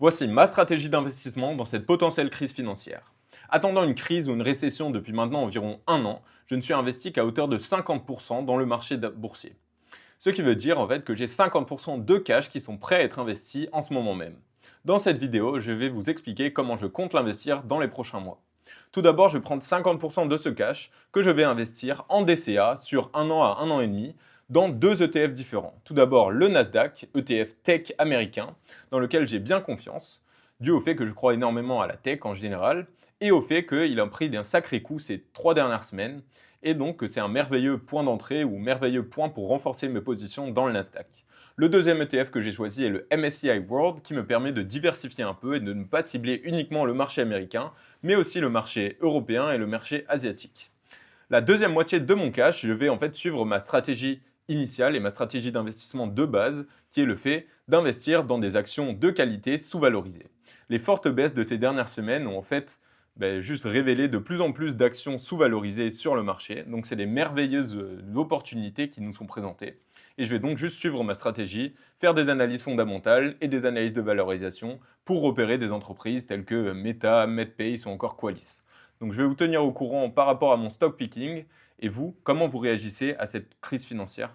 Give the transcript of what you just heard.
Voici ma stratégie d'investissement dans cette potentielle crise financière. Attendant une crise ou une récession depuis maintenant environ un an, je ne suis investi qu'à hauteur de 50% dans le marché boursier. Ce qui veut dire en fait que j'ai 50% de cash qui sont prêts à être investis en ce moment même. Dans cette vidéo, je vais vous expliquer comment je compte l'investir dans les prochains mois. Tout d'abord, je vais prendre 50% de ce cash que je vais investir en DCA sur un an à un an et demi dans deux ETF différents. Tout d'abord, le Nasdaq, ETF tech américain, dans lequel j'ai bien confiance, dû au fait que je crois énormément à la tech en général, et au fait qu'il a pris d'un sacré coup ces 3 dernières semaines, et donc que c'est un merveilleux point d'entrée ou merveilleux point pour renforcer mes positions dans le Nasdaq. Le deuxième ETF que j'ai choisi est le MSCI World qui me permet de diversifier un peu et de ne pas cibler uniquement le marché américain, mais aussi le marché européen et le marché asiatique. La deuxième moitié de mon cash, je vais en fait suivre ma stratégie initiale et ma stratégie d'investissement de base, qui est le fait d'investir dans des actions de qualité sous-valorisées. Les fortes baisses de ces dernières semaines ont en fait juste révélé de plus en plus d'actions sous-valorisées sur le marché. Donc c'est des merveilleuses opportunités qui nous sont présentées. Et je vais donc juste suivre ma stratégie, faire des analyses fondamentales et des analyses de valorisation pour repérer des entreprises telles que Meta, Medpace ou encore Qualys. Donc je vais vous tenir au courant par rapport à mon stock picking. Et vous, comment vous réagissez à cette crise financière?